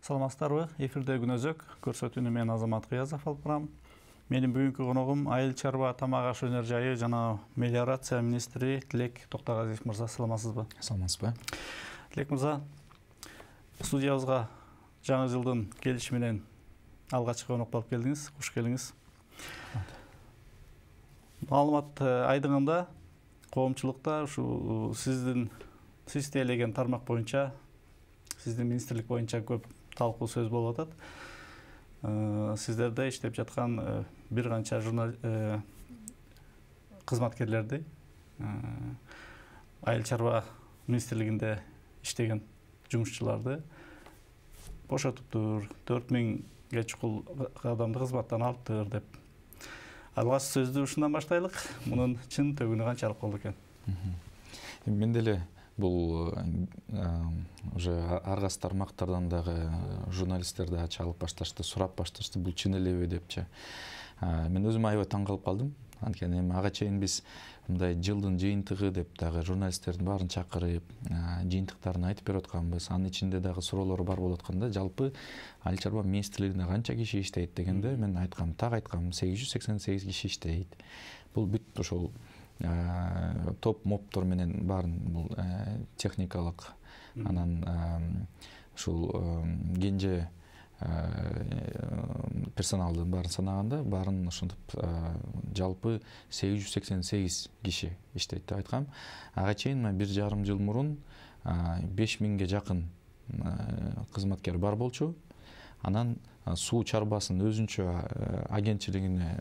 Саламатсыздарбы? Эфирде күнөзөк көрсөтүүнү мен Азамат Кыязов алып барам. Менин бүгүнкү коногум айыл чарба тамак аш өнөр жайы жана мелиорация министри Тилек Токтогазиев мырза. Саламатсызбы? Саламатсызбы. Тилек мырза, студиябызга жаңы жылдын келиши менен алгачкы конок болуп келдиңиз. Куш келиңиз. Маалымат айдыңында коомчулукта ушу сиз тейлеген тармак боюнча, сиздин министрлик боюнча көп талкуу сөз болуп атат. Сиздерде иштеп жаткан бир канча кызматкерлерди айыл чарба министрлигинде иштеген жумушчуларды бошотуптур, 4000 чукул адамды кызматтан алыптыр деп. Алгач сөздү ушундан баштайлык. Мунун чын төгүнү канчалык болду экен? Мен деле бул уже ар кайсы тармактардан дагы журналисттерди алып башташты, сурап башташты, бул чын элеби депчи. Мен өзүм аябай таң калып калдым. Анткени эми ага чейин биз мындай жылдын жыйынтыгы деп дагы журналисттердин баарын чакырып, жыйынтыктарын айтып берип атканбыз. Анын ичинде дагы суроолор бар болуп атканда, жалпы айыл чарба министрлигинде канча киши иштейт дегенде мен айткам, 888 киши иштейт. Бул бүт ошол топ моптор менен баарын бул техникалык, анан ушул кенже персоналдын баарын санаганда, баарын ошентип жалпы 888 киши иштейт деп айткам. Ага чейин 1,5 жыл мурун 5000 жакын кызматкер бар болчу. Анан суу чарбасын өзүнчө агентчилигине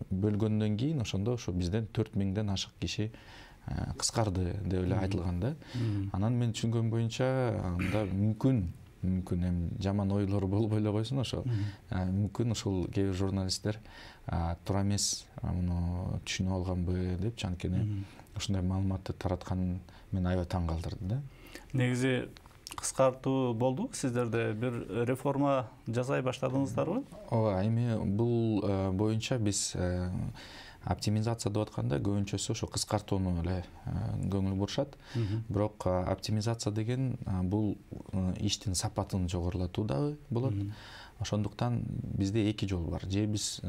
бөлгөндөн кийин ошондо ошо бизден 4000ден ашык киши кыскарды деп эле айтылган да. Анан мен түшүнгөн боюнча анда мүмкүн эми жаман ойлор болбой эле койсун, ошо мүмкүн ушул кээ бир журналисттер туура эмес муну түшүнүп алганбы деп, анткени ушундай маалыматты тараткан мен аябай таң калтырды да. Негизи кыскартуу болду сиздерде, бир реформа жасай баштадыңыздарбы? Ооба, эми бул боюнча биз оптимизация деп атканда көбүнчөсү ошо кыскартууну эле көңүл бурушат. Бирок оптимизация деген бул иштин сапатын жогорулатуу дагы болот. Ошондуктан бизде эки жол бар. Же биз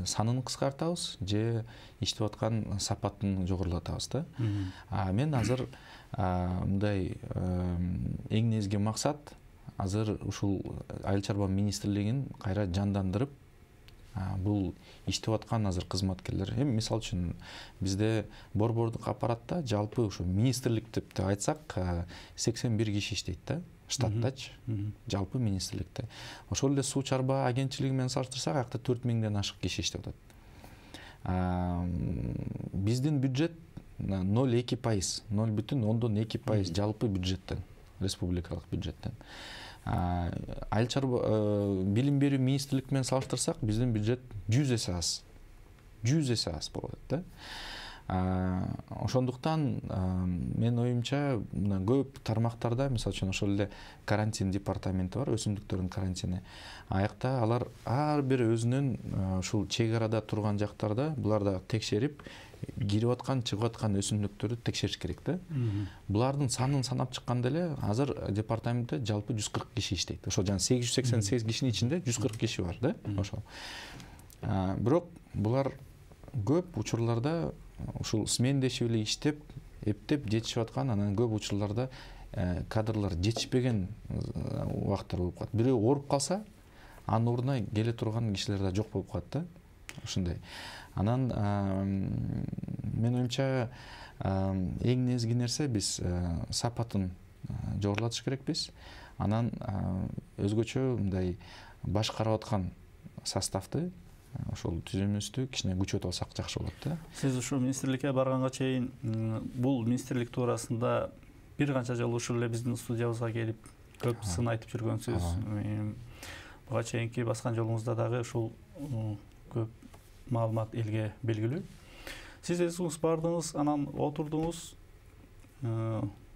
санын кыскартабыз, же иштеп аткан сапатын жогорулатабыз да. Мен азыр мындай эң негизги максат азыр ушул айыл чарба министрлигин кайра жандандырып, бул иштеп аткан азыр кызматкерлер, эми мисалы үчүн бизде борбордук аппаратта жалпы ушу министрлик деп айтсак 81 киши иштейт да, штаттачы, жалпы министрликте. Ошол эле суу чарба агентчилиги менен салыштырсак, акта 4000ден ашык киши иштеп атат. Биздин бюджет 0,2%, 0,2% жалпы бюджеттен, республикалык бюджеттен. Айыл чарба билим берүү министрлик менен салыштырсак, биздин бюджет 100 эсе аз. 100 эсе аз болот да. Ошондуктан мен оюмча көп тармактарда, мисалы үчүн ошол эле карантин департаменти бар, өсүмдүктөрдүн карантини. Аякта алар ар бир өзүнүн ушул чек арада турган жактарда буларда текшерип, кирип аткан, чыгып аткан өсүмдүктөрдү текшериш керек да. Булардын санын санап чыкканда эле азыр департаментте жалпы 140 киши иштейт. Ошо жана 888 кишинин ичинде 140 киши бар да, ошол. Бирок булар көп учурларда ушул смендешип эле иштеп, эптеп жетишип аткан, анан көп учурларда кадрлар жетишпеген убакыттар болуп калат. Бирөө ооруп калса, анын ордуна келе турган кишилер да жок болуп калат да. Ушундай. Анан мен оюмча эң негизги нерсе биз сапатын жогорулатыш керекпиз. Анан өзгөчө мындай башкарып аткан составты, ошол түзүмүбүздү кичине күчөтүп алсак жакшы болот да. Сиз ушул министрликке барганга чейин бул министрлик туурасында бир канча жолу ушул эле биздин студиябызга келип көп сын айтып жүргөнсүз. Буга чейинки баскан жолуңузда дагы ушул көп маалымат элге белгилүү. Сиз өзүңүз бардыңыз, анан отурдуңуз,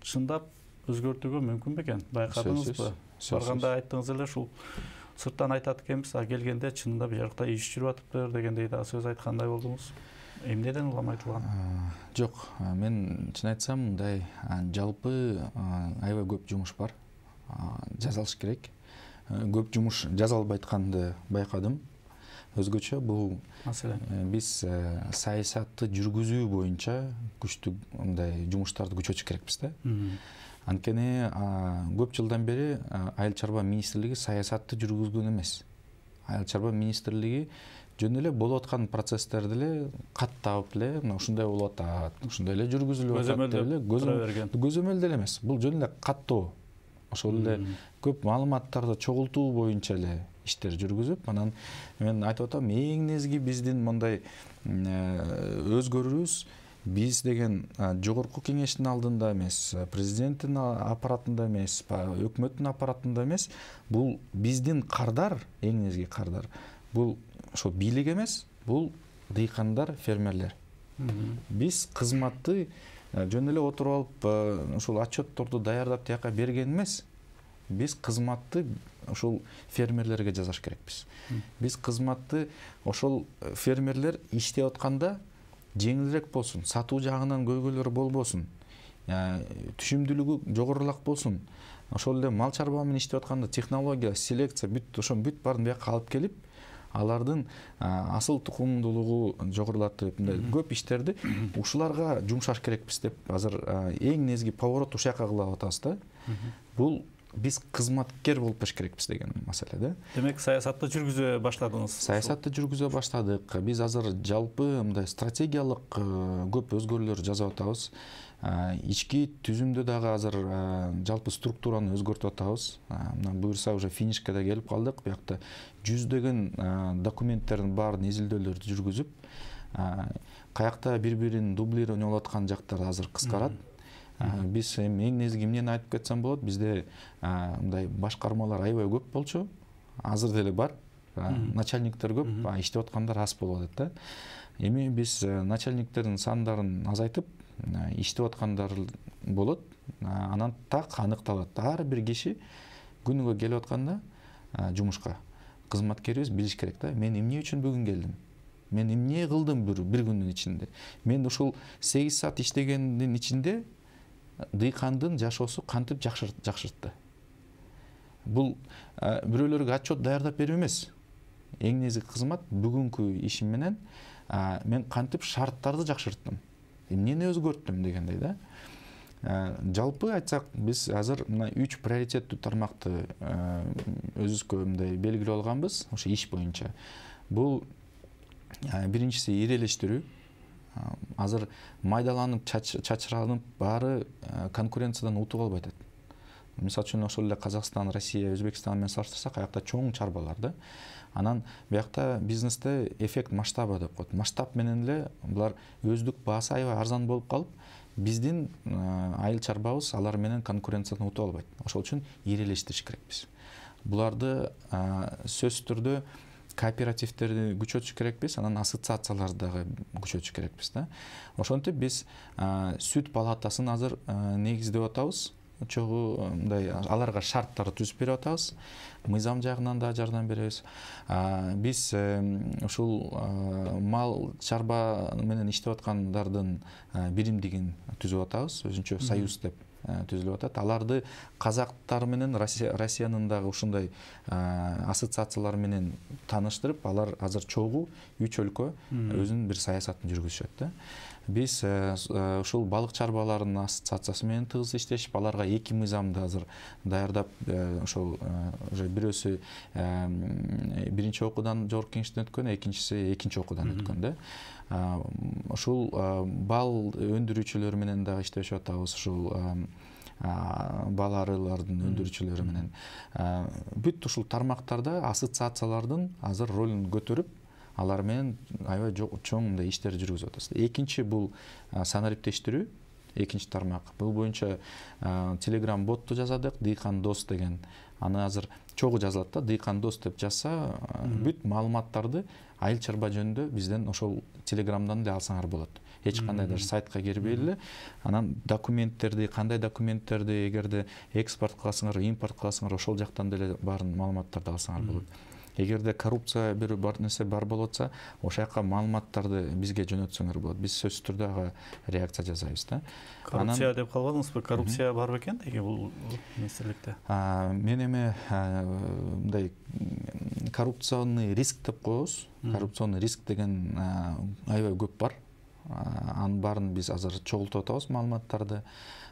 чындап өзгөртүүгө мүмкүн бекен? Байкадыңызбы? Барганда айттыңыз эле, ушул сырттан айтат экенбиз, келгенде чынында бул жакта иш жүрүп атыптыр дегендей да сөз айткандай болдуңуз. Эмнеден улам айтылган? Жок, мен чын айтсам, мындай жалпы аябай көп жумуш бар. Жасалыш керек. көп жумуш жаза албай атканды байкадым. Өзгөчө бул биз саясатты жүргүзүү боюнча күчтүү мындай жумуштарды күчөтүш керекпиз да. Анткени көп жылдан бери Айыл чарба министрлиги саясатты жүргүзгөн эмес. Айыл чарба министрлиги жөн эле болуп аткан процесстерди эле каттап эле мына ушундай болуп атат, ушундай эле жүргүзүлүп атат деп эле көзөмөлдөө эмес. Бул жөн эле каттоо. Ошол эле көп маалыматтарды чогултуу боюнча эле иштер жүргүзүп, анан мен айтып атам, эң негизги биздин мындай өзгөрүүбүз биз деген жогорку кеңештин алдында эмес, президенттин аппаратында эмес, өкмөттүн аппаратында эмес, бул биздин кардар, эң негизги кардар. Бул ошо бийлик эмес, бул дыйкандар, фермерлер. Биз кызматты жөн эле отуруп алып, ушул отчетторду даярдап тияка берген эмес. Биз кызматты ошол фермерлерге жасаш керекпиз. Биз кызматты ошол фермерлер иштеп атканда жеңилирээк болсун, сатуу жагынан көйгөйлөр болбосун, түшүмдүүлүгү жогорулак болсун. Ошол эле мал чарба менен иштеп атканда технология, селекция бүт баарын бияка алып келип, алардын асыл тукумдуулугу жогорулатып, көп иштерди ушуларга жумшаш керекпиз деп азыр эң негизги поворот ушул жака кылып атабыз да. Бул биз кызматкер болуп кеш керекпиз деген маселе да. Демек саясатты жүргүзө баштадыңыз. Саясатты жүргүзө баштадык. Биз азыр жалпы мындай стратегиялык көп өзгөрүүлөр жасап атабыз. Ички түзүмдө дагы азыр жалпы структураны өзгөртүп атабыз. Мына буюрса уже финишке да келип калдык. Буякта жүздөгөн документтердин баарын изилдөөлөрдү жүргүзүп, каякта бири-бирин дублирование болуп аткан жактар азыр кыскарат. Биз эң негизги эмнени айтып кетсем болот, бизде мындай башкармалар аябай көп болчу. Азыр деле бар. Начальниктер көп, иштеп аткандар аз болуп атат да. Эми биз начальниктердин сандарын азайтып, иштеп аткандар болот. Анан так аныкталат. Ар бир киши күнүгө келип атканда жумушка кызматкерибиз билиш керек да. Мен эмне үчүн бүгүн келдим? Мен эмне кылдым бир күндүн ичинде? Мен ушул 8 саат иштегендин ичинде дыйкандын жашоосу кантип жакшыртты? Бул бирөөлөргө отчет даярдап берүү эмес. Эң негизги кызмат бүгүнкү ишим менен мен кантип шарттарды жакшырттым, эмнени өзгөрттүм дегендей да. Жалпы айтсак, биз азыр мына 3 приоритеттүү тармакты өзүбүзгө мындай белгилеп алганбыз, ошо иш боюнча. Бул биринчиси ирелештирүү. Азыр майдаланып, чачыралып, баары конкуренциядан утуп албай атат. Мисалы үчүн ошол эле Казакстан, Россия, Өзбекстан менен салыштырсак, аякта чоң чарбалар да. Анан буякта бизнесте эффект масштаба деп коет. Масштаб менен эле булар өздүк баасы аябай арзан болуп калып, биздин айыл чарбабыз алар менен конкуренциядан утуп албайт. Ошол үчүн ирелештириш керекпиз. Буларды сөзсүз түрдө кооперативтерди күчөтүш керекпиз, анан ассоциацияларды дагы күчөтүш керекпиз да. Ошентип биз сүт палатасын азыр негиздеп атабыз. Чогуу мындай аларга шарттар түзүп берип атабыз. Мыйзам жагынан да жардам беребиз. Биз ушул мал чарба менен иштеп аткандардын биримдигин түзүп атабыз. Өзүнчө союз деп түзүлүп атат. Аларды казактар менен Россиянын дагы ушундай ассоциациялар менен тааныштырып, алар азыр чогуу 3 өлкө өзүнүн бир саясатын жүргүзүшөт да. Биз ушул балык чарбаларынын ассоциациясы менен тыгыз иштешип, аларга 2 мыйзамды азыр даярдап, ошол уже бирөөсү биринчи окуудан жогорку кеңештен өткөн, экинчиси экинчи окуудан өткөн да. Ушул бал өндүрүүчүлөр менен дагы иштешип атабыз, ушул бал арылардын өндүрүүчүлөрү менен. Бүт ушул тармактарда ассоциациялардын азыр ролун көтөрүп, алар менен аябай чоң мындай иштер жүргүзүп атабыз. Экинчи бул санариптештирүү, экинчи тармак. Бул боюнча Telegram ботту жазадык, Дыйкан дос деген. Аны азыр чогуу жазылат да, Дыйкан дос деп жазса, бүт маалыматтарды айыл чарба жөнүндө бизден ошол Telegramдан эле алсаңар болот. Эч кандай даже сайтка кирбей эле, анан документтерди, кандай документтерди эгерде экспорт кыласыңар, импорт кыласыңар, ошол жактан деле баарын маалыматтарды алсаңар болот. эгерде коррупция бир нерсе бар болуп атса ошол жака маалыматтарды бизге жөнөтсөңөр болот, биз сөзсүз түрдө ага реакция жасайбыз да. Коррупция деп калбадыңызбы? Коррупция бар бекен деги бул министрликте? Мен эми мындай коррупционный риск деп коебуз. Коррупционный риск деген аябай көп бар. Анын баарын биз азыр чогултуп атабыз маалыматтарды.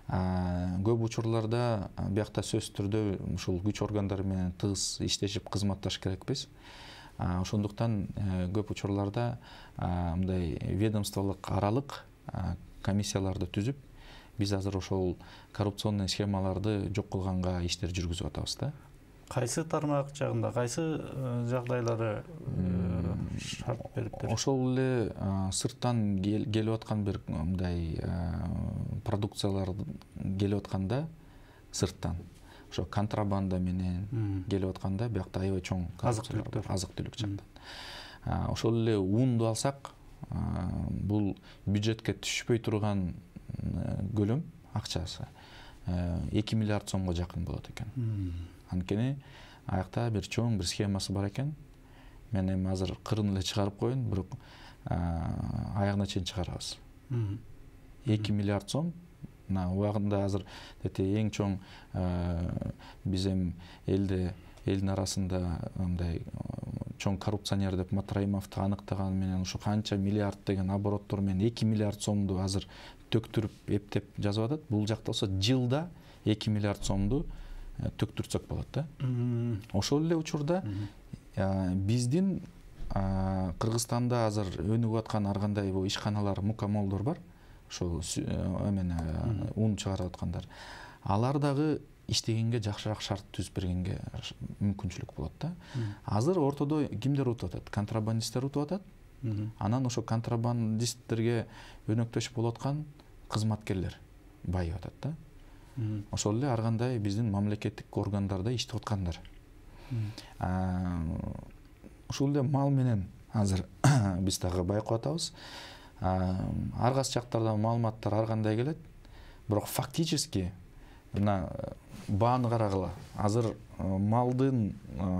Көп учурларда биякта сөзсүз түрдө ушул күч органдары менен тыгыз иштешип кызматташ керекпиз. Ошондуктан көп учурларда мындай ведомстволук аралык комиссияларды түзүп, биз азыр ошол коррупционный схемаларды жок кылганга иштер жүргүзүп атабыз да. Кайсы тармак жагында, кайсы жагдайлары шарт бериптир? Ошол эле сырттан келип аткан бир мындай продукциялар келип атканда сырттан, ошо контрабанда менен келип атканда биякта аябай чоң азык-түлүк жактан. Ошол эле унду алсак, бул бюджетке түшпөй турган көлөм акчасы 2 миллиард сомго жакын болот экен. Анткени аякта бир чоң бир схемасы бар экен. Мен эми азыр кырын эле чыгарып коеюн, бирок аягына чейин чыгарабыз. 2 миллиард сом. Убагында азыр эң чоң биз эми элдин арасында мындай чоң коррупционер деп Матраимовду аныктаган менен ушу канча миллиард деген обороттор менен 2 миллиард сомду азыр төктүрүп эптеп жазып атат. Бул жакта болсо жылда 2 миллиард сомду төктүрсөк болот да. Ошол эле учурда биздин Кыргызстанда азыр өнүгүп аткан ар кандай ишканалар, мукамолдор бар. Ошол эмени ун чыгарып аткандар. Алар дагы иштегенге жакшыраак шарт түзүп бергенге мүмкүнчүлүк болот да. Азыр ортодо кимдер утуп атат? Контрабандисттер утуп атат. Анан ошо контрабандисттерге өнөктөш болуп аткан кызматкерлер байып атат да. Ошол эле ар кандай биздин мамлекеттик органдарда иштеп аткандар. Ушул эле мал менен азыр биз дагы байкап атабыз. Ар кайсы жактардан маалыматтар ар кандай келет. Бирок фактически мына бааны карагыла. Азыр малдын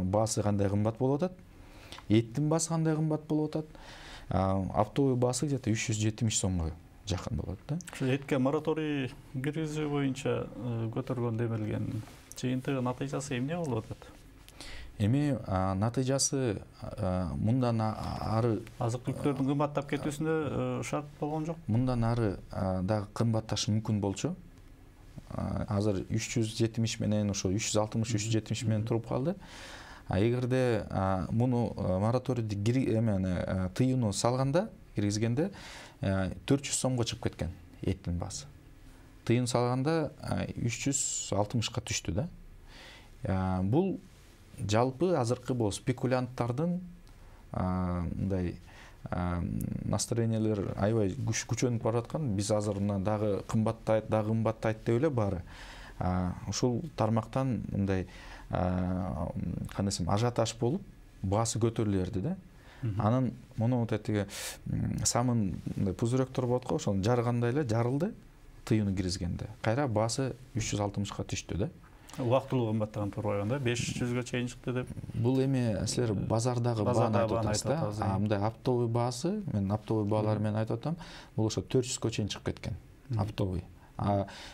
баасы кандай кымбат болуп атат? Эттин баасы кандай кымбат болуп атат? Оптовый баасы где-то 370 сомго жакын болот да. Этке мораторий киргизүү боюнча көтөргөн демелген жыйынтыгы натыйжасы эмне болуп атат? Эми натыйжасы мындан ары азык-түлүктөрдүн кымбаттап кетүүсүнө шарт болгон жок. Мындан ары дагы кымбатташы мүмкүн болчу. Азыр 370 менен ошо 360-370 менен туруп калды. Эгерде муну мораторийди тыюуну салганда, киргизгенде 400 сомго чыгып кеткен эттин баасы. Тыйын салганда 360ка түштү да. Бул жалпы азыркы бул спекулянттардын мындай настроениялер аябай күчөнүп бараткан. Биз азыр мына дагы кымбаттайт деп эле баары. Ушул тармактан мындай кандай десем ажиотаж болуп баасы көтөрүлө берди да. Анын муну тетиги самын пузыректор болот го, ошону жаргандай эле жарылды тыюуну киргизгенде. Кайра баасы 360ка түштү да. Убактылуу кымбаттаган турбайган да, 500га чейин чыкты деп. Бул эми силер базардагы бааны айтып атасыз да. Мындай оптовый баасы, мен оптовый баалар менен айтып атам, бул ошо 400га чейин чыгып кеткен. Оптовый.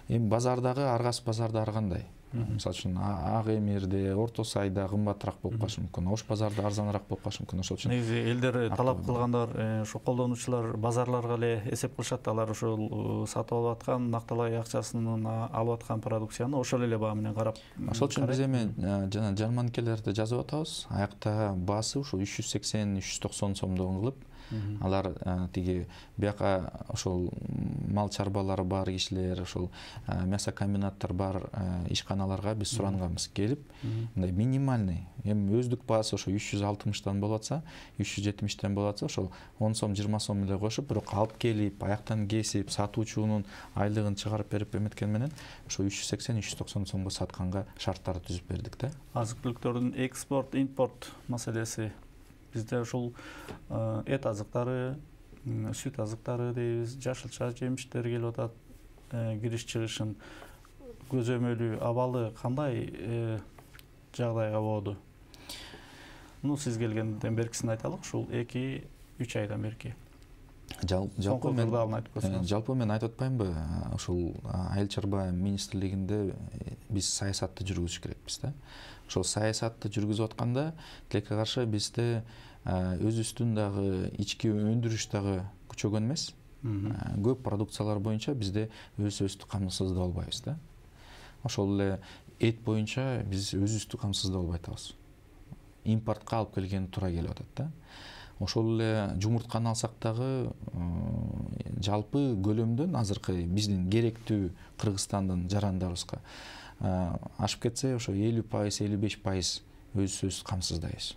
Эми базардагы ар кайсы базарда ар кандай? Мисалы үчүн Ак Эмирде, Орто Сайда кымбатыраак болуп калышы мүмкүн. Ош базарда арзаныраак болуп калышы мүмкүн. Ошол үчүн негизи элдер талап кылгандар, ошо колдонуучулар базарларга эле эсеп кылышат. Алар ошол сатып алып аткан накталай акчасынын алып аткан продукцияны ошол эле баа менен карап. Ошол үчүн биз эми жана жарманкелерди жазып атабыз. Аякта баасы ушу 380-390 сомдон кылып, алар тиги бияка ошол мал чарбалары бар кишилер, ошол мясокомбинаттар бар ишканаларга биз суранганбыз. Келип, мындай минимальный, эми өздүк баасы ошо 360тан болуп атса, 370тен болуп атса, ошол 10 сом, 20 сом эле кошуп, бирок алып келип, аяктан кесип, сатуучунун айлыгын чыгарып берип эметкен менен ошо 380-390 сомго сатканга шарттарды түзүп бердик да. Азык-түлүктөрдүн экспорт, импорт маселеси бизде ушул эт азыктары, сүт азыктары дейбиз, жашылча жемиштер келип атат. Кириш чыгышын көзөмөлү абалы кандай жагдайга болду? Муну сиз келгенден беркисин айталык, ушул 2-3 айдан берки. Жалпы мен айтып атпаймынбы, ушул Айыл чарба министрлигинде биз саясатты жүргүзүш керекпиз да. Ошол саясатты жүргүзүп атканда тилекке каршы бизде өзүбүздүн дагы ички өндүрүш дагы күчөгөн эмес. Көп продукциялар боюнча бизде өзүбүздү камсыздап албайбыз да. Ошол эле эт боюнча биз өзүбүздү камсыздап албай атабыз. Импортко алып келген туура келип атат да. Ошол эле жумуртканы алсак дагы жалпы көлөмдөн азыркы биздин керектүү Кыргызстандын жарандарыбызга ашып кетсе ошо 50%, 55% өзүбүз камсыздайбыз.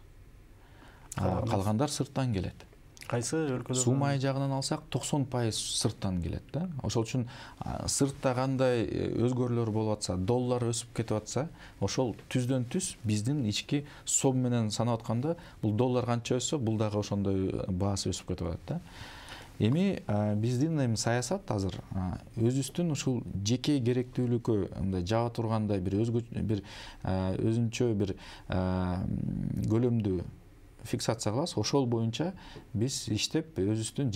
Калгандар сырттан келет. Кайсы өлкөлөрдөн? Суу май жагынан алсак 90% сырттан келет да. Ошол үчүн сыртта кандай өзгөрүүлөр болуп атса, доллар өсүп кетип атса, ошол түздөн түз биздин ички сом менен санап атканда бул доллар канча өссө, бул дагы ошондой баасы өсүп кетип атат да. Эми биздин саясат азыр өзүбүздүн ушул жеке керектүүлүккө мындай жаба тургандай бир өзүнчө бир көлөмдү фиксация кылабыз. Ошол боюнча биз иштеп өзүбүздүн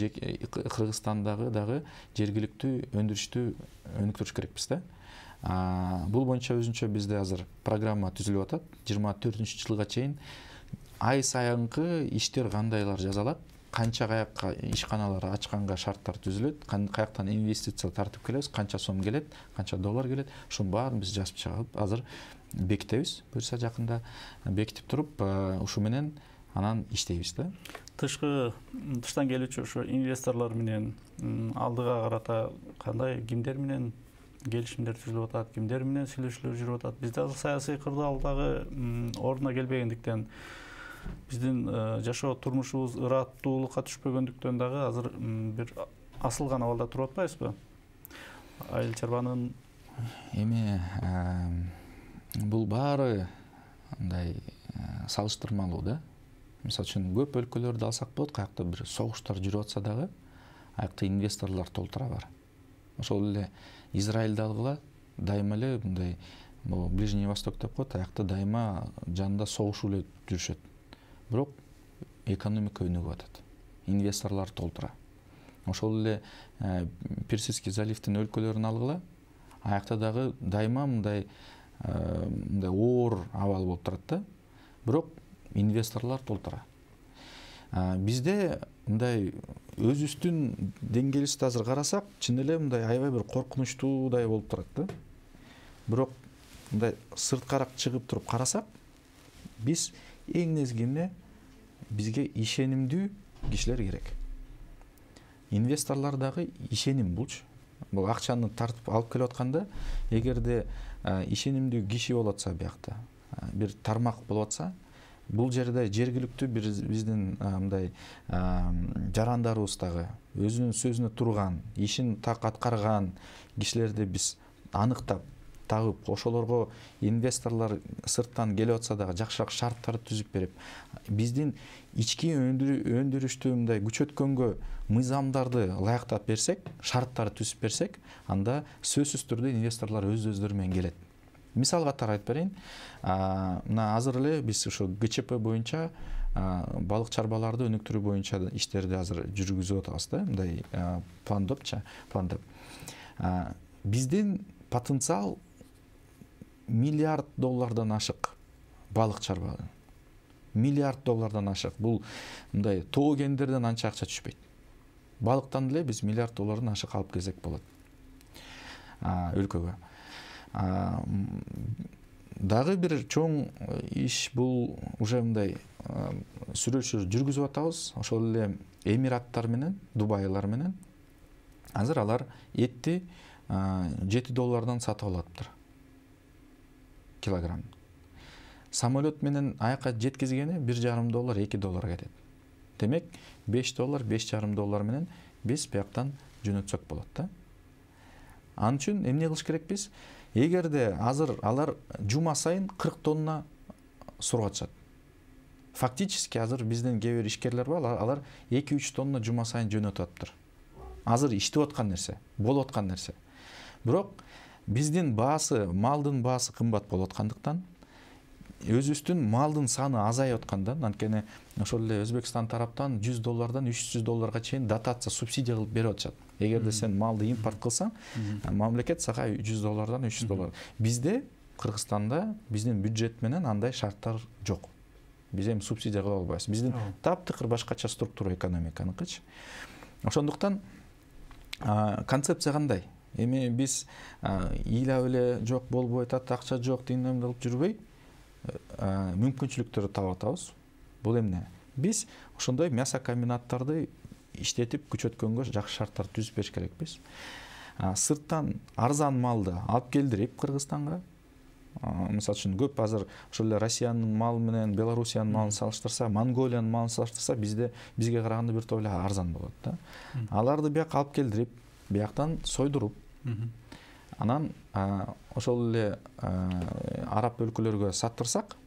Кыргызстандагы дагы жергиликтүү өндүрүштү өнүктүрүш керекпиз да. Бул боюнча өзүнчө бизде азыр программа түзүлүп атат. 24-жылга чейин ай сайынкы иштер кандайлар жасалат, канча каякка ишканалар ачканга шарттар түзүлөт, каяктан инвестиция тартып келебиз, канча сом келет, канча доллар келет, ошонун баарын биз жазып чыгып азыр бекитебиз. Буюрса жакында бекитип туруп, ушу менен анан иштейбиз да. Тыштан келүүчү ошо инвесторлор менен алдыга карата кандай, кимдер менен келишимдер түзүлүп атат, кимдер менен сүйлөшүүлөр жүрүп атат? Бизде азыр саясий кырдаалдагы ордуна келбегендиктен, биздин жашоо турмушубуз ыраттуулукка түшпөгөндүктөн дагы азыр бир асылган абалда туруп атпайбызбы? Айыл чарбанын эми бул баары мындай салыштырмалуу да. Мисалы үчүн көп өлкөлөрдү алсак болот, каякта бир согуштар жүрүп атса дагы, аякта инвесторлор толтура бар. Ошол эле Израилди алгыла, дайыма эле мындай Ближний Восток деп коет, аякта дайыма жанында согушуп эле жүрүшөт. Бирок экономика өнүгүп атат. Инвесторлор толтура. Ошол эле Персидский заливдин өлкөлөрүн алгыла, аякта дагы дайыма мындай оор абал болуп турат да. Бирок инвесторлор толтура. Бизде мындай өзүбүздүн деңгээлибизди азыр карасак, чын эле мындай аябай бир коркунучтуудай болуп турат да. Бирок мындай сырткараак чыгып туруп карасак, биз эң незгине бизге ишенимдүү кишилер керек. Инвесторлор дагы ишеним булчу. Бул акчаны тартып алып келип атканда, эгерде ишенимдүү киши болуп атса биякта, бир тармак болуп атса, бул жерде жергиликтүү биздин мындай жарандарыбыз дагы өзүнүн сөзүнө турган, ишин так аткарган кишилерди биз аныктап табып, ошолорго инвесторлор сырттан келип атса дагы жакшыраак шарттар түзүп берип, биздин ички өндүрүштү мындай күчөткөнгө мыйзамдарды ылайыктап берсек, шарттарды түзүп берсек, анда сөзсүз түрдө инвесторлор өздөрү менен келет. Мисал катары айтып берейин. Мына азыр эле биз ошо ГЧП боюнча балык чарбаларды өнүктүрүү боюнча иштерди азыр жүргүзүп атабыз да, мындай пландап. Биздин потенциал $1 миллиард ашык балык чарба. $1 миллиард ашык. Бул мындай тоо кендерден анча акча түшпөйт. Балыктан эле биз $1 миллиард ашык алып келсек болот өлкөгө. Дагы бир чоң иш бул уже мындай сүрөшүү жүргүзүп атабыз. Ошол эле Эмираттар менен, Дубайлар менен. Азыр алар этти $7 сатып алаптыр. Килограмм. Самолет менен аяка жеткизгени $1,5, $2 кетет. Демек, $5, $5,5 менен биз бияктан жөнөтсөк болот да. Ан үчүн эмне кылыш керекпиз? Эгерде азыр алар жума сайын 40 тонна сургап атышат. Фактически азыр биздин кээ бир ишкерлер бар, алар 2-3 тонна жума сайын жөнөтүп атыптыр. Азыр иштеп аткан нерсе, болуп аткан нерсе. Бирок биздин баасы, малдын баасы кымбат болуп аткандыктан өзүбүздүн малдын саны азайып аткандан, анткени ошол эле Өзбекстан тараптан $100 $300 чейин дотация, субсидия кылып берип атышат. Эгерде сен малды импорт кылсаң, мамлекет сага $100 $300. Бизде Кыргызстанда биздин бюджет менен андай шарттар жок. Биз эми субсидия кыла албайбыз. Биздин таптыкыр башкача структура экономиканыкычы. Ошондуктан концепция кандай? Эми биз ыйлап эле жок болбой атат, акча жок дегенден алып жүрбөй, мүмкүнчүлүктөрдү таап атабыз. Бул эмне? Биз ошондой мясо комбинаттарды иштетип күчөткөнгө жакшы шарттар түзүп бериш керекпиз. Сырттан арзан малды алып келдирип Кыргызстанга, мисалы үчүн көп азыр ошол эле Россиянын малы менен Белоруссиянын малын салыштырса, Монголиянын малын салыштырса, бизге караганда бир топ эле арзан болот да. Аларды бияка алып келдирип, бияктан сойдуруп, анан ошол эле араб өлкөлөргө саттырсак,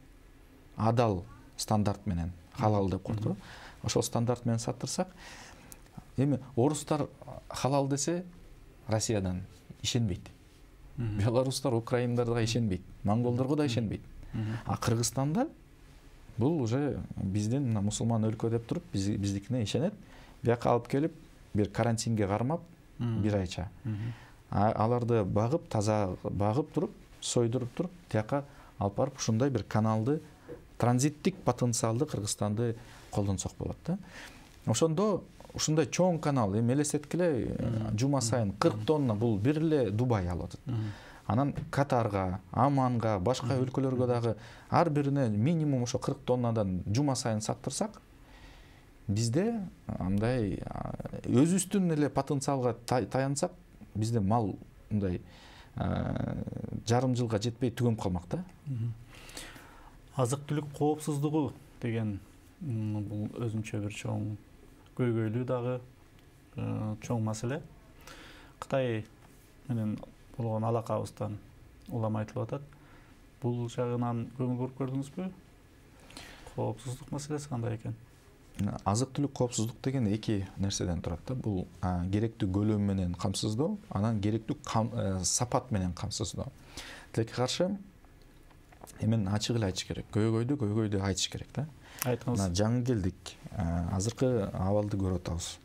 адал стандарт менен, халал деп коет го. Ошол стандарт менен саттырсак, эми орустар халал десе Россиядан ишенбейт. Белорустар, украиндарға ишенбейт, монголдорго да ишенбейт. А Кыргызстанда бул уже биздин мусулман өлкө деп туруп, биздикине ишенет. Бияка алып келип, бир карантинге кармап, бир айча. Аларды багып, таза багып туруп, сойдуруп туруп, тияка алып барып, ушундай бир каналды, транзиттик потенциалды Кыргызстанды колдонсок болот да. Ошондо ушундай чоң канал, эми элестеткиле, жума сайын 40 тонна, бул бир эле Дубай алып атат. Анан Катарга, Аманга, башка өлкөлөргө дагы ар бирине минимум ошо 40 тоннадан жума сайын саттырсак, бизде андай өзүбүздүн эле потенциалга таянсак, бизде мал мындай жарым жылга жетпей түгөнүп калмак да. Азык-түлүк коопсуздугу деген бул өзүнчө бир чоң көйгөйлүү дагы чоң маселе. Кытай менен болгон алакабыздан улам айтылып атат. Бул жагынан көңүл буруп көрдүңүзбү? Коопсуздук маселеси кандай экен? Азык-түлүк коопсуздук деген эки нерседен турат да. Бул керектүү көлөм менен камсыздоо, анан керектүү сапат менен камсыздоо. Тилекке каршы эмен ачык эле айтыш керек. Көйгөйдү айтыш керек да. Айтыңыз. Жаңы келдик. Азыркы абалды көрүп атабыз.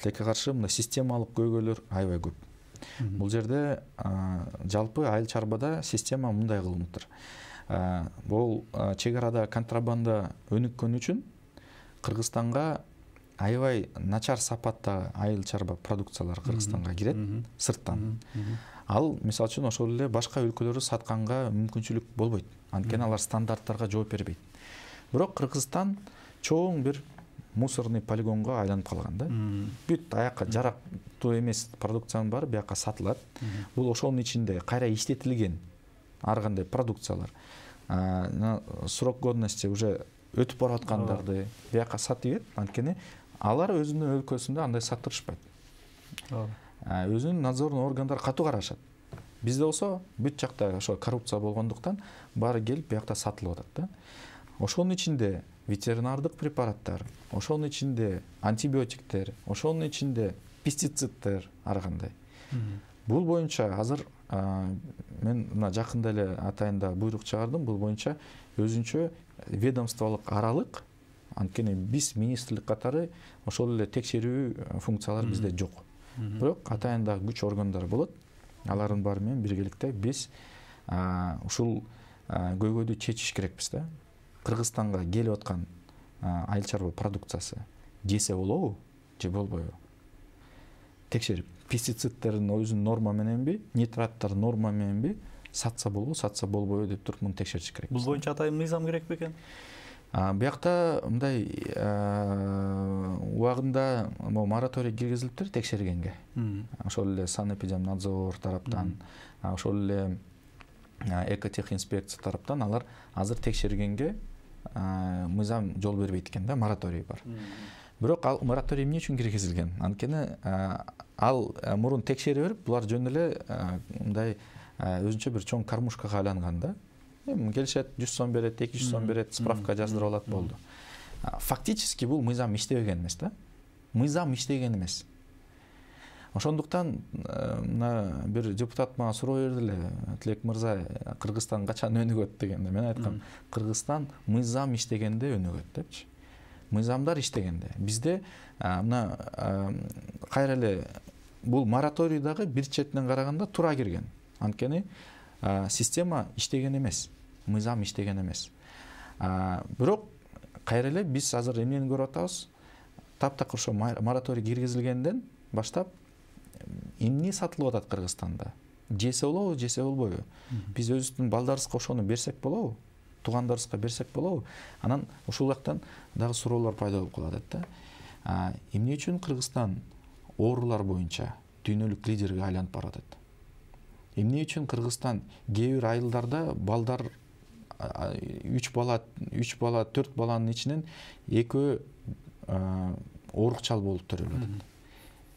Тилекке каршы мына системалык көйгөйлөр аябай көп. Бул жерде жалпы айыл чарбада система мындай кылыныптыр. Бул чек арада контрабанда өнүккөн үчүн Кыргызстанга аябай начар сапатта айыл чарба продукциялар Кыргызстанга кирет сырттан. Ал мисалы үчүн ошол эле башка өлкөлөрдө сатканга мүмкүнчүлүк болбойт. Анткени алар стандарттарга жооп бербейт. Бирок Кыргызстан чоң бир мусорный полигонго айланып калган да. Бүт аякка жарактуу эмес продукциянын баары бияка сатылат. Бул ошонун ичинде кайра иштетилген ар кандай продукциялар, срок годности уже өтүп барып аткандарды бияка сатып ийет. Анткени алар өзүнүн өлкөсүндө андай саттырышпайт. Өзүнүн надзорный органдар катуу карашат. Бизде болсо бүт жакта ошо коррупция болгондуктан баары келип биякта сатылып атат да. Ошонун ичинде ветеринардык препараттар, ошонун ичинде антибиотиктер, ошонун ичинде пестициддер ар кандай. Бул боюнча азыр мен мына жакында эле атайында буйрук чыгардым. Бул боюнча өзүнчө ведомстволук аралык, анткени биз министрлик катары ошол эле текшерүү функциялары бизде жок. Бирок атайында күч органдар болот. Алардын баары менен биргеликте биз ушул көйгөйдү чечиш керекпиз да. Кыргызстанга келип аткан айыл чарба продукциясы жесе болобу, же болбойбу? Текшерип, пестициддердин өзүнүн норма мененби, нитраттар норма мененби, сатса болобу, сатса болбойбу деп туруп муну текшериш керек. Бул боюнча атайын мыйзам керек бекен? Биякта мындай убагында мораторий киргизилиптир текшергенге. Ошол эле санэпидемнадзор тараптан, ошол эле экотехинспекция тараптан алар азыр текшергенге мыйзам жол бербейт экен да, мораторий бар. Бирок ал мораторий эмне үчүн киргизилген? Анткени ал мурун текшере берип, булар жөн эле мындай өзүнчө бир чоң кормушкага айланган да. Келишет 100 сом берет, 200 сом берет, справка жаздырып алат болду. Фактически бул мыйзам иштебеген эмес да. Мыйзам иштеген эмес. Ошондуктан мына бир депутат мага суроо берди эле, Тилек мырза, Кыргызстан качан өнүгөт дегенде мен айткам, Кыргызстан мыйзам иштегенде өнүгөт депчи. Мыйзамдар иштегенде. Бизде мына кайра эле бул мораторий дагы бир четинен караганда туура кирген. Анткени система иштеген эмес, мыйзам иштеген эмес. Бирок кайра эле биз азыр эмнени көрүп атабыз? Таптакыр ошо мораторий киргизилгенден баштап эмне сатылып атат Кыргызстанда? Жесе болобу, жесе болбойбу? Биз өзүбүздүн балдарыбызга ошону берсек болобу? Туугандарыбызга берсек болобу? Анан ушул жактан дагы суроолор пайда болуп калат да. Эмне үчүн Кыргызстан оорулар боюнча дүйнөлүк лидерге айланып баратат? Эмне үчүн Кыргызстан кээ бир айылдарда балдар 3 бала, 4 баланын ичинен экөө оорукчал болуп төрөлүп атат?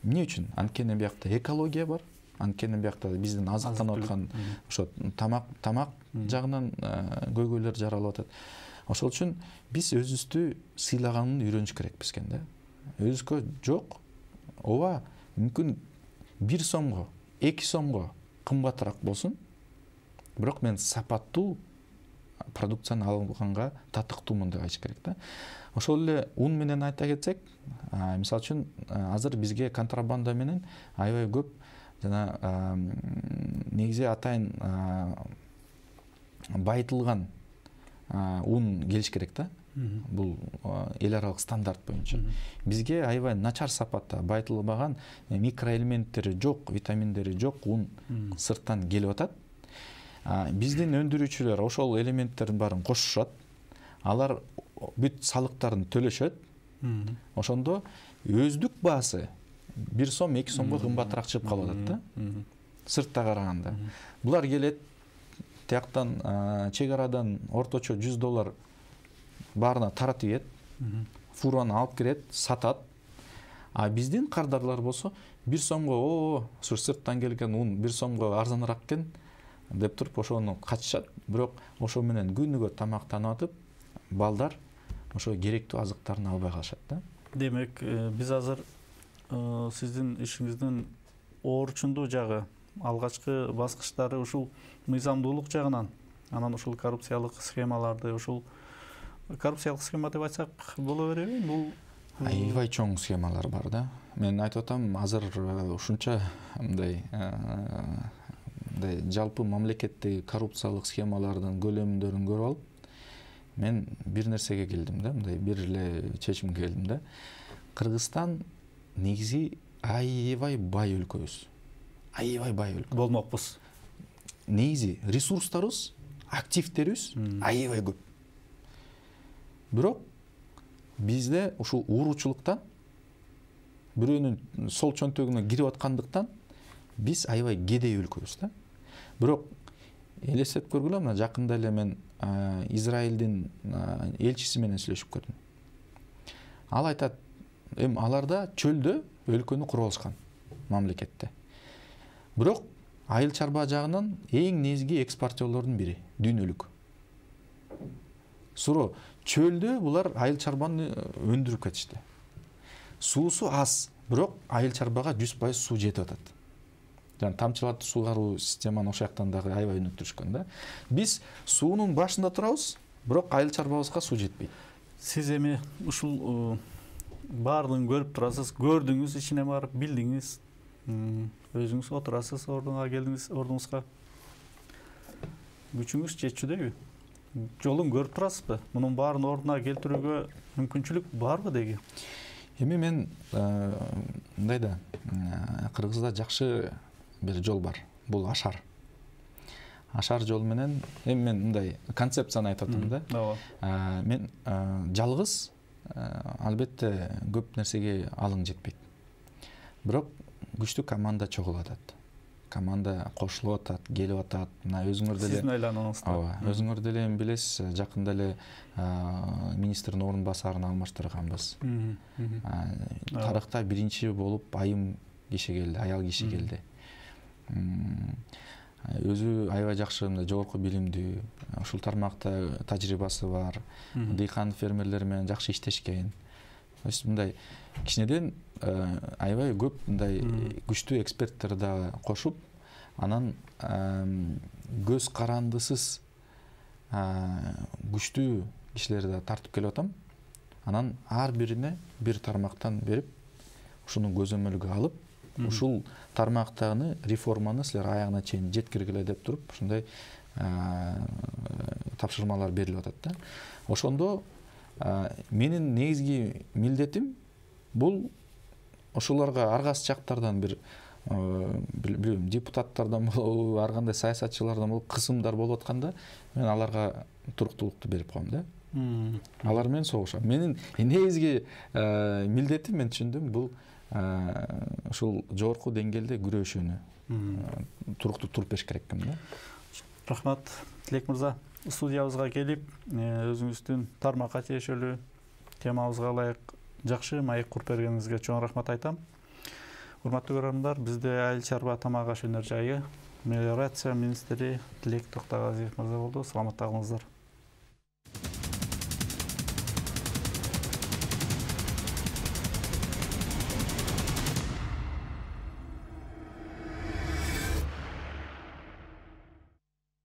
Эмне үчүн? Анткени биякта экология бар, анткени биякта биздин азыктанып аткан ошо тамак жагынан көйгөйлөр жаралып атат. Ошол үчүн биз өзүбүздү сыйлаганын үйрөнүш керекпиз экен да. Өзгө жок, ооба, мүмкүн 1 сомго, 2 сомго кымбатыраак болсун, бирок мен сапаттуу продукцияны алганга татыктуумун деп айтыш керек да. Ошол эле ун менен айта кетсек, мисалы үчүн азыр бизге контрабанда менен аябай көп жана негизи атайын байытылган ун келиш керек да. Бул эл аралык стандарт боюнча. Бизге аябай начар сапатта байытылбаган микроэлементтери жок, витаминдери жок ун сырттан келип атат. Биздин өндүрүүчүлөр ошол элементтердин баарын кошушат. Алар бүт салыктарын төлөшөт. Ошондо өздүк баасы 1 сом, 2 сомго кымбатыраак чыгып калып атат да. Сыртта караганда. Булар келет, тияктан чек арадан орточо $100 баарына таратып ийет. Фураны алып кирет, сатат. Биздин кардарлар болсо 1 сомго, ушу сырттан келген ун 1 сомго арзаныраак экен деп туруп ошону качышат. Бирок ошо менен күнүгө тамактанып атып, балдар ошо керектүү азыктарын албай калышат да. Демек, биз азыр сиздин ишиңиздин оорчундуу жагы, алгачкы баскычтары ушул мыйзамдуулук жагынан, анан ушул коррупциялык схемаларды, ушул коррупциялык схема деп айтсак боло береби? Бул аябай чоң схемалар бар да. Мен айтып атам, азыр ушунча мындай жалпы мамлекеттеги коррупциялык схемалардын көлөмүндөрүн көрүп алып, мен бир нерсеге келдим да, мындай бир эле чечимге келдим да. Кыргызстан негизи аябай бай өлкөбүз. Аябай бай өлкө. Болмокпуз. Негизи ресурстарыбыз, активтерибиз аябай көп. Бирок бизде ушул ууручулуктан, бирөөнүн сол чөнтөгүнө кирип аткандыктан биз аябай кедей өлкөбүз да. Бирок элестетип көргүлө, мына жакында эле мен Израилдин элчиси менен сүйлөшүп көрдүм. Ал айтат, аларда чөлдө өлкөнү куруп алышкан мамлекетте. Бирок айыл чарба жагынан эң негизги экспортерлордун бири дүйнөлүк. Суроо, чөлдө булар айыл чарбаны өндүрүп кетишти. Суусу аз, бирок айыл чарбага 100% суу жетип атат. Жана тамчылатып суугаруу системаны ошол жактан дагы аябай өнүктүрүшкөн да. Биз суунун башында турабыз, бирок айыл чарбабызга суу жетпейт. Сиз эми ушул баардыгын көрүп турасыз, көрдүңүз, ичине барып билдиңиз, өзүңүз отурасыз, ордуңа келдиңиз, ордуңузга. Күчүңүз жетчүдөйбү? Жолун көрүп турасызбы? Мунун баарын ордуна келтирүүгө мүмкүнчүлүк барбы деги? Эми мен мындай да, Кыргызда жакшы бир жол бар. Бул ашар. Ашар жол менен эми мен мындай концепцияны айтып атам да. Мен жалгыз албетте көп нерсеге алың жетпейт. Бирок күчтүү команда чогулуп атат. Команда кошулуп атат, келип атат. Мына өзүңөр деле сиздин айланыңызда. Ооба, өзүңөр деле билесиз, жакында эле министрдин орун басарын алмаштырганбыз. Тарыхта биринчи болуп айым киши келди, аял киши келди. Өзү аябай жакшы жогорку билимдүү, ушул тармакта тажрыйбасы бар. Дыйкан фермерлер менен жакшы иштешкен. То есть мындай кичинеден аябай көп мындай күчтүү эксперттер да кошуп, анан көз карандысыз күчтүү кишилерди да тартып келип атам. Анан ар бирине бир тармактан берип, ушуну көзөмөлгө алып, ушул тармактагы реформаны силер аягына чейин жеткиргиле деп туруп, ушундай тапшырмалар берилип атат да. Ошондо менин негизги милдетим бул ошолорго ар кайсы жактардан бир билбейм, депутаттардан болобу, ар кандай саясатчылардан болуп кысымдар болуп атканда, мен аларга туруктуулукту берип коем да. Алар менен согушам. Менин негизги милдетим, мен түшүндүм, бул ушул жогорку деңгээлде күрөшүүнү, туруктуу туруп бериш керек экен да. Рахмат, Тилек мырза. Студиябызга келип, өзүңүздүн тармакка тиешелүү темабызга ылайык жакшы маек куруп бергениңизге чоң рахмат айтам. Урматтуу көрөрмандар, бизде Айыл чарба тамак аш өнөр жайы мелиорация министри Тилек Токтогазиев мырза болду. Саламатта калыңыздар.